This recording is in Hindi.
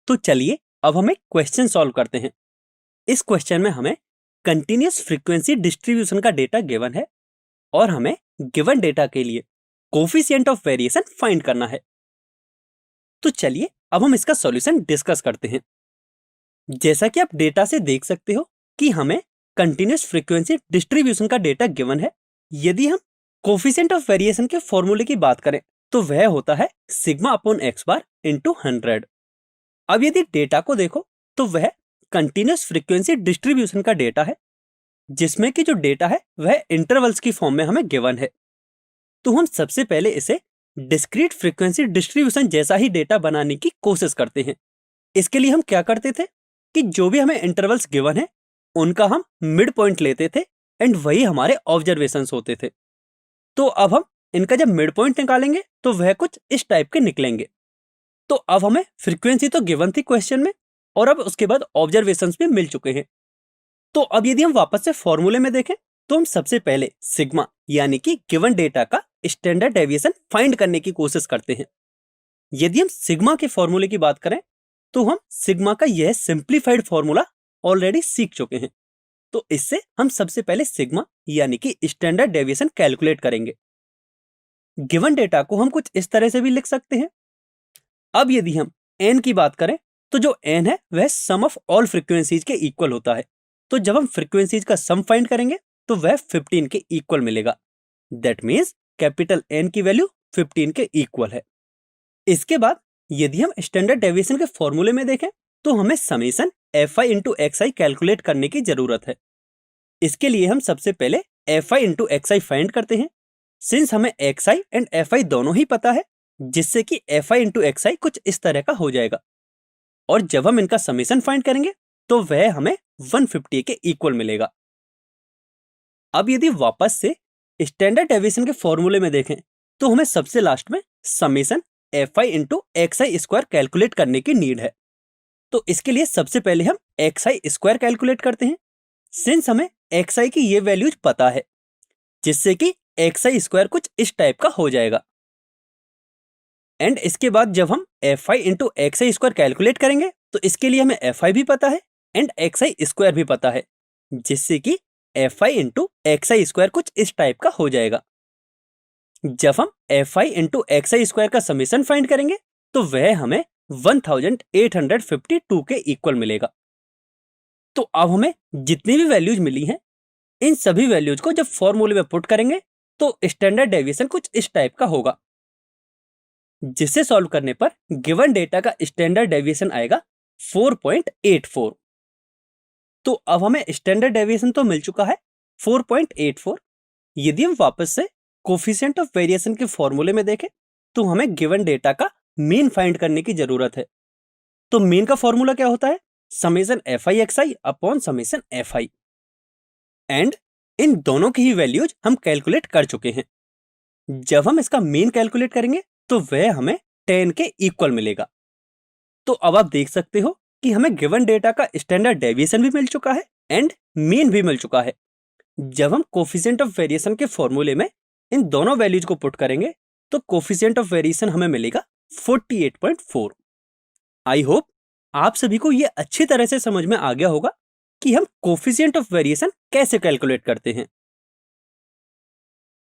तो चलिए अब हम एक क्वेश्चन सॉल्व करते हैं। इस क्वेश्चन में हमें कंटिन्यूअस फ्रीक्वेंसी डिस्ट्रीब्यूशन का डेटा गिवन है और हमें गिवन डेटा के लिए कोफिशिएंट ऑफ वेरिएशन फाइंड करना है। तो चलिए अब हम इसका सॉल्यूशन डिस्कस करते हैं। जैसा कि आप डेटा से देख सकते हो कि हमें कंटिन्यूअस फ्रीक्वेंसी डिस्ट्रीब्यूशन का डेटा गिवन है। यदि हम कोफिशिएंट ऑफ वेरिएशन के फॉर्मूले की बात करें तो वह होता है sigma upon x bar into 100। अब यदि डेटा को देखो तो वह कंटिन्यूअस फ्रीक्वेंसी डिस्ट्रीब्यूशन का डेटा है, जिसमें कि जो डेटा है वह इंटरवल्स की फॉर्म में हमें गिवन है। तो हम सबसे पहले इसे डिस्क्रीट फ्रीक्वेंसी डिस्ट्रीब्यूशन जैसा ही डेटा बनाने की कोशिश करते हैं। इसके लिए हम क्या करते थे कि जो भी हमें इंटरवल्स गिवन है उनका हम मिड पॉइंट लेते थे एंड वही हमारे ऑब्जर्वेशंस होते थे। तो अब हम इनका जब मिड पॉइंट निकालेंगे तो वह कुछ इस टाइप के निकलेंगे। तो अब हमें फ्रीक्वेंसी तो गिवन थी क्वेश्चन में और अब उसके बाद ऑब्जर्वेशंस भी मिल चुके हैं। तो अब यदि हम वापस से फॉर्मूले में देखें तो हम सबसे पहले सिग्मा यानी कि गिवन डेटा का स्टैंडर्ड डेविएशन फाइंड करने की कोशिश करते हैं। यदि हम सिग्मा के फॉर्मूले की बात करें तो हम सिग्मा का यह सिंप्लीफाइड फॉर्मूला ऑलरेडी सीख चुके हैं। तो इससे हम सबसे पहले सिग्मा यानी कि स्टैंडर्ड डेविएशन कैलकुलेट करेंगे। गिवन डेटा को हम कुछ इस तरह से भी लिख सकते हैं। अब यदि हम n की बात करें तो जो n है वह सम ऑफ ऑल फ्रीक्वेंसीज के इक्वल होता है। तो जब हम फ्रीक्वेंसीज का सम फाइंड करेंगे तो वह 15 के इक्वल मिलेगा। दैट मीन्स कैपिटल N की वैल्यू 15 के इक्वल है। इसके बाद यदि हम स्टैंडर्ड डेविएशन के फॉर्मूले में देखें तो हमें summation fi into xi calculate करने की जरूरत है। इसके लिए हम सबसे पहले fi इंटू xi फाइंड करते हैं। सिंस हमें xi एंड fi दोनों ही पता है, जिससे कि fi इंटू xi कुछ इस तरह का हो जाएगा और जब हम इनका समेशन फाइंड करेंगे तो वह हमें 150 के इक्वल मिलेगा। अब यदि वापस से स्टैंडर्ड डेविएशन के फॉर्मूले में देखें तो हमें सबसे लास्ट में summation fi into xi square calculate करने की नीड है। तो इसके लिए सबसे पहले हम xi स्क्वायर कैलकुलेट करते हैं। सिंस हमें xi की ये वैल्यूज पता है, जिससे कि xi स्क्वायर कुछ इस टाइप का हो जाएगा। एंड इसके बाद जब हम fi into xi square calculate करेंगे तो इसके लिए हमें fi भी पता है एंड xi स्क्वायर भी पता है, जिससे कि fi इंटू xi स्क्वायर कुछ इस टाइप का हो जाएगा। जब हम fi इंटू xi स्क्वायर का समेशन फाइंड करेंगे तो वह हमें 1852 के इक्वल मिलेगा। तो अब हमें जितनी भी वैल्यूज मिली हैं इन सभी वैल्यूज को जब फॉर्मूले में पुट करेंगे तो स्टैंडर्ड डेविएशन कुछ इस टाइप का होगा, जिसे सॉल्व करने पर गिवन डेटा का स्टैंडर्ड डेविएशन आएगा 4.84। तो अब हमें स्टैंडर्ड डेविएशन तो मिल चुका है 4.84। यदि हम वापस से कोफिशिएंट ऑफ वेरिएशन के फॉर्मूले में देखें तो हमें गिवन डेटा का मीन फाइंड करने की जरूरत है। तो मीन का फॉर्मूला क्या होता है? Summation fi xi upon summation fi। And in दोनों की ही वैल्यूज हम कैलकुलेट कर चुके हैं। जब हम इसका मीन कैलकुलेट करेंगे तो वह हमें 10 के इक्वल मिलेगा। तो अब आप देख सकते हो कि हमें गिवन डेटा का स्टैंडर्ड डेविएशन भी मिल चुका है एंड मीन भी मिल चुका है। जब हम कोफिशिएंट ऑफ वेरिएशन के फॉर्मूले में इन दोनों वैल्यूज को पुट करेंगे तो कोफिशिएंट ऑफ वेरिएशन हमें मिलेगा 48.4। आई होप आप सभी को यह अच्छी तरह से समझ में आ गया होगा कि हम कोफिशिएंट ऑफ वेरिएशन कैसे कैलकुलेट करते हैं।